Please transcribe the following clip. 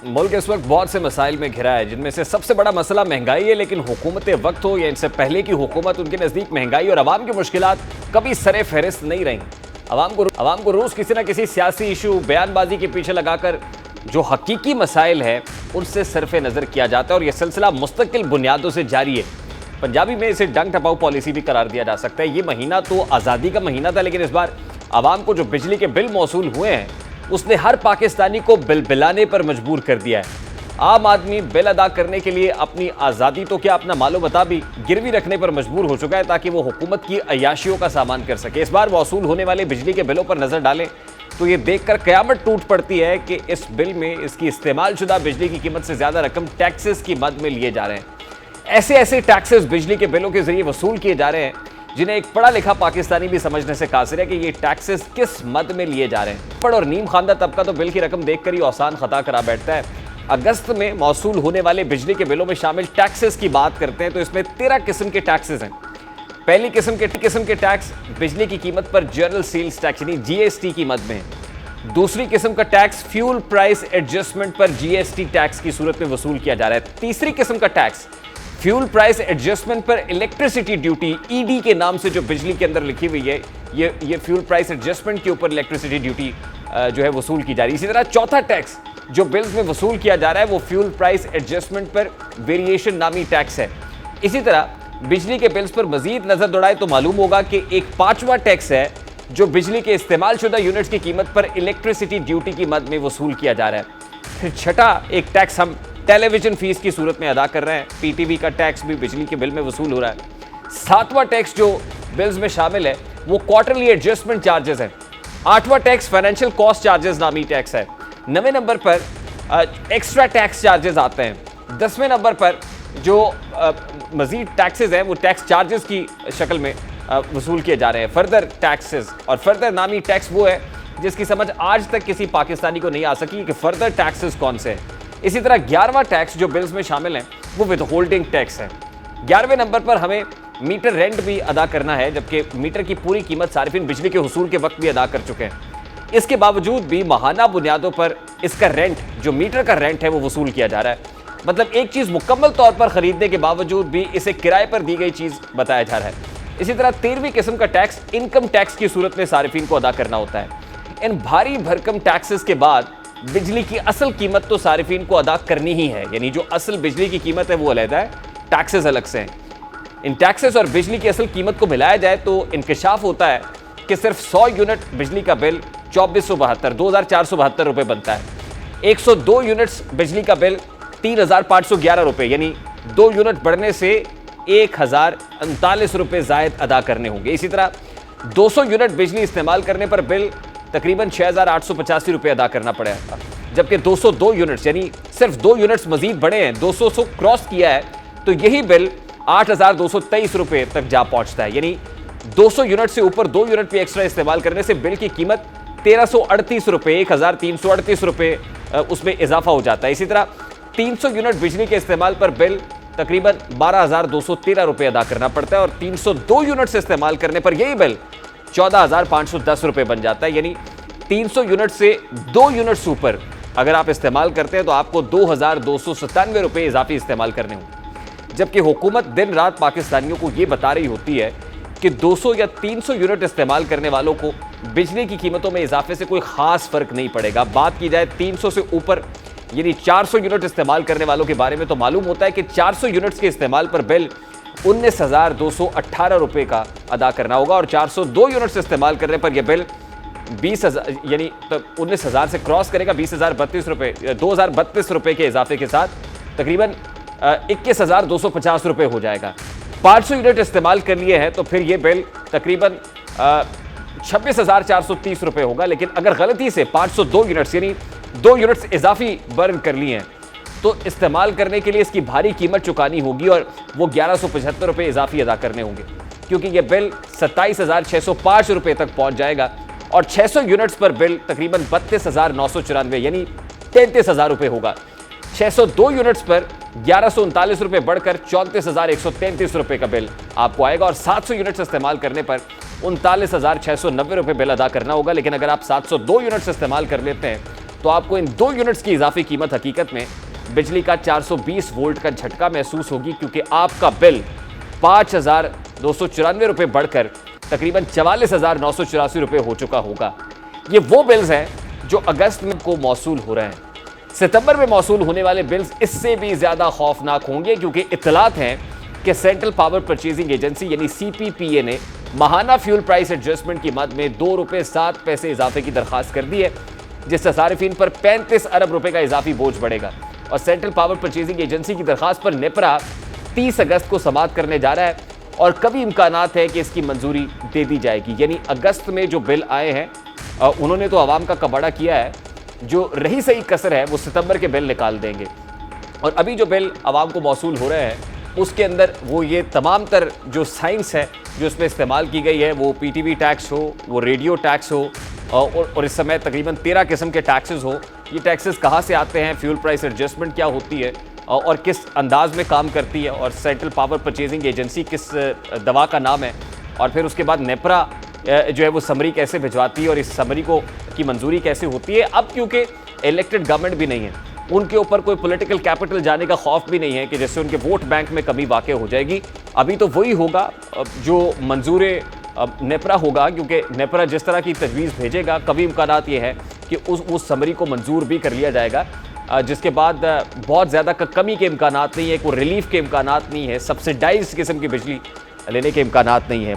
मुल्क इस वक्त बहुत से मसाइल में घिरा है, जिनमें से सबसे बड़ा मसला महंगाई है। लेकिन हुकूमत वक्त हो या इनसे पहले की हुकूमत, उनके नज़दीक महंगाई और आवाम की मुश्किलात कभी सरे फहरिस्त नहीं रही। आवाम को रोज़ किसी न किसी सियासी इशू, बयानबाजी के पीछे लगाकर जो हकीकी मसाइल है उनसे सरफे नज़र किया जाता है, और यह सिलसिला मुस्तकिल बुनियादों से जारी है। पंजाबी में इसे डंग टपाऊ पॉलिसी भी करार दिया जा सकता है। ये महीना तो आज़ादी का महीना था, लेकिन इस बार आवाम को जो बिजली के बिल मौसूल हुए हैं उसने हर पाकिस्तानी को बिल बिलाने पर मजबूर कर दिया है। आम आदमी बिल अदा करने के लिए अपनी आज़ादी तो क्या, अपना मालो बता भी गिरवी रखने पर मजबूर हो चुका है, ताकि वो हुकूमत की अयाशियों का सामान कर सके। इस बार मौसूल होने वाले बिजली के बिलों पर नजर डालें तो ये देखकर कयामत टूट पड़ती है कि इस बिल में इसकी इस्तेमालशुदा बिजली की कीमत से ज्यादा रकम टैक्सेस की मद में लिए जा रहे हैं। ऐसे टैक्सेस बिजली के बिलों के जरिए वसूल किए जा रहे हैं जिन्हें एक पढ़ा लिखा पाकिस्तानी भी समझने से कासिर है कि ये टैक्सेस किस मद में लिए जा रहे हैं। पढ़ और नीम खानदा तबका तो बिल की रकम देखकर ही औसान खता करा बैठता है। अगस्त में मौसूल होने वाले बिजली के बिलों में शामिल टैक्सेस की बात करते हैं तो इसमें 13 किस्म के टैक्सेस हैं। पहली किस्म के टैक्स बिजली की कीमत पर जनरल सेल्स टैक्स यानी जीएसटी की मद में है। दूसरी किस्म का टैक्स फ्यूल प्राइस एडजस्टमेंट पर जीएसटी टैक्स की सूरत में वसूल किया जा रहा है। तीसरी किस्म का टैक्स फ्यूल प्राइस एडजस्टमेंट पर इलेक्ट्रिसिटी ड्यूटी, ईडी के नाम से जो बिजली के अंदर लिखी हुई है, ये फ्यूल प्राइस एडजस्टमेंट के ऊपर इलेक्ट्रिसिटी ड्यूटी जो है वसूल की जा रही है। इसी तरह चौथा टैक्स जो बिल्स में वसूल किया जा रहा है वो फ्यूल प्राइस एडजस्टमेंट पर वेरिएशन नामी टैक्स है। इसी तरह बिजली के बिल्स पर मजीद नजर दौड़ाए तो मालूम होगा कि एक पांचवा टैक्स है जो बिजली के इस्तेमाल शुदा यूनिट्स की कीमत पर इलेक्ट्रिसिटी ड्यूटी की मद में वसूल किया जा रहा है। फिर छठा एक टैक्स हम टेलीविजन फीस की सूरत में अदा कर रहे हैं। पीटीवी का टैक्स भी बिजली के बिल में वसूल हो रहा है। सातवां टैक्स जो बिल्स में शामिल है वो क्वार्टरली एडजस्टमेंट चार्जेस है। आठवां टैक्स फाइनेंशियल कॉस्ट चार्जेस नामी टैक्स है। 9वें नंबर पर एक्स्ट्रा टैक्स चार्जेस आते हैं। 10वें नंबर पर जो मजीद टैक्सेस हैं वो टैक्स चार्जेस की शक्ल में वसूल किए जा रहे हैं, फर्दर टैक्सेस। और फर्दर नामी टैक्स वो है जिसकी समझ आज तक किसी पाकिस्तानी को नहीं आ सकी कि फर्दर टैक्सेस कौन से हैं। इसी तरह 11वां टैक्स जो बिल्स में शामिल है वो विद होल्डिंग टैक्स है। 11वें नंबर पर हमें मीटर रेंट भी अदा करना है, जबकि मीटर की पूरी कीमत सारिफिन बिजली के हुसूल के वक्त भी अदा कर चुके हैं। इसके बावजूद भी माहाना बुनियादों पर इसका रेंट, जो मीटर का रेंट है, वो वसूल किया जा रहा है। मतलब एक चीज़ मुकम्मल तौर पर खरीदने के बावजूद भी इसे किराए पर दी गई चीज़ बताया जा रहा है। इसी तरह 13वीं किस्म का टैक्स इनकम टैक्स की सूरत में सारिफिन को अदा करना होता है। इन भारी भरकम टैक्सेस के बाद बिजली की असल कीमत तो सारिफिन को अदा करनी ही है, यानी जो असल बिजली की कीमत है वो अलग है, टैक्सेस अलग से हैं। इन टैक्सेस और बिजली की असल कीमत को मिलाया जाए तो इंकशाफ होता है कि सिर्फ 100 यूनिट बिजली का बिल 2472 रुपये बनता है। 102 यूनिट्स बिजली का बिल 3511 रुपये, यानी 2 यूनिट बढ़ने से 1039 रुपये जायद अदा करने होंगे। इसी तरह 200 यूनिट बिजली इस्तेमाल करने पर बिल तकरीबन 6885 रुपये अदा करना पड़ेगा, जबकि 202 यूनिट्स यानी सिर्फ 2 यूनिट्स मजीद बढ़े हैं, 200 क्रॉस किया है तो यही बिल 8223 रुपये तक जा पहुंचता है। यानी 200 यूनिट से ऊपर 2 यूनिट भी एक्स्ट्रा इस्तेमाल करने से बिल की कीमत 1338 रुपये, 1338 रुपये उसमें इजाफा हो जाता है। इसी तरह 300 यूनिट बिजली के इस्तेमाल पर बिल तकरीबन 12213 रुपये अदा करना पड़ता है, और 302 यूनिट्स इस्तेमाल करने पर यही बिल 14510 रुपये बन जाता है। यानी 300 यूनिट से 2 यूनिट्स ऊपर अगर आप इस्तेमाल करते हैं तो आपको 2297 रुपये इजाफी इस्तेमाल करने होंगे, जबकि हुकूमत दिन रात पाकिस्तानियों को यह बता रही होती है कि 200 या 300 यूनिट इस्तेमाल करने वालों को बिजली की कीमतों में इजाफे से कोई खास फर्क नहीं पड़ेगा। बात की जाए 300 से ऊपर यानी 400 यूनिट इस्तेमाल करने वालों के बारे में तो मालूम होता है कि 400 यूनिट्स के इस्तेमाल पर बिल 19,218 रुपये का अदा करना होगा, और 402 यूनिट्स इस्तेमाल करने पर यह बिल 20,000 यानी 19,000 से क्रॉस करेगा, 20,032 रुपये, 2,032 रुपये के इजाफे के साथ तकरीबन 21,250 रुपये हो जाएगा। 500 यूनिट इस्तेमाल कर लिए हैं तो फिर यह बिल तकरीबन 26,430 रुपये होगा। लेकिन अगर गलती से 502 यूनिट्स यानी 2 यूनिट्स इजाफी बर्न कर लिए हैं तो इस्तेमाल करने के लिए इसकी भारी कीमत चुकानी होगी, और वो 1175 रुपये इजाफी अदा करने होंगे, क्योंकि यह बिल 27,605 रुपये तक पहुंच जाएगा, और 600 यूनिट्स पर बिल तकरीबन 32,994 यानी 33,000 रुपये होगा। 602 यूनिट्स पर 1139 रुपये बढ़कर 34,133 रुपये का बिल आपको आएगा, और 700 यूनिट्स इस्तेमाल करने पर 39,690 रुपये बिल अदा करना होगा। लेकिन अगर आप 702 यूनिट्स इस्तेमाल कर लेते हैं तो आपको इन 2 यूनिट्स की इजाफी कीमत हकीकत में बिजली का 420 वोल्ट का झटका महसूस होगी, क्योंकि आपका बिल 5,294 रुपये बढ़कर तकरीबन 44,984 रुपये हो चुका होगा। ये वो बिल्स हैं जो अगस्त में को मौसूल हो रहे हैं। सितंबर में मौसूल होने वाले बिल्स इससे भी ज्यादा खौफनाक होंगे, क्योंकि इत्तलात हैं कि सेंट्रल पावर परचेजिंग एजेंसी यानी CPPA ने माहाना फ्यूल प्राइस एडजस्टमेंट की मद में 2 रुपये 7 पैसे इजाफे की दरखास्त कर दी है, जिससे सारिफिन पर 35 अरब रुपए का इजाफी बोझ बढ़ेगा। और सेंट्रल पावर परचेजिंग एजेंसी की दरखास्त पर नेपरा 30 अगस्त को समाअत करने जा रहा है और कभी इम्कानात है कि इसकी मंजूरी दे दी जाएगी। यानी अगस्त में जो बिल आए हैं उन्होंने तो आवाम का कबाड़ा किया है, जो रही सही कसर है वो सितंबर के बिल निकाल देंगे। और अभी जो बिल आवाम को मौसूल हो रहे हैं उसके अंदर वो ये तमाम तर जो साइंस है जो इसमें इस्तेमाल की गई है, वो PTV टैक्स हो, वो रेडियो टैक्स हो, और इस समय तकरीबन 13 किस्म के टैक्सेस हो। ये टैक्सेस कहाँ से आते हैं, फ्यूल प्राइस एडजस्टमेंट क्या होती है और किस अंदाज में काम करती है, और सेंट्रल पावर परचेजिंग एजेंसी किस दवा का नाम है, और फिर उसके बाद नेपरा जो है वो समरी कैसे भिजवाती है और इस समरी को की मंजूरी कैसे होती है। अब क्योंकि इलेक्टेड गवर्नमेंट भी नहीं है, उनके ऊपर कोई पॉलिटिकल कैपिटल जाने का खौफ भी नहीं है कि जिससे उनके वोट बैंक में कमी वाक़ हो जाएगी। अभी तो वही होगा जो मंजूर नेपरा होगा, क्योंकि नेपरा जिस तरह की तजवीज़ भेजेगा कभी इम्कानात ये है कि उस समरी को मंजूर भी कर लिया जाएगा, जिसके बाद बहुत ज़्यादा कमी के इम्कानात नहीं है, कोई रिलीफ के इम्कानात नहीं है, सब्सिडाइज किस्म की बिजली लेने के इम्कानात नहीं है।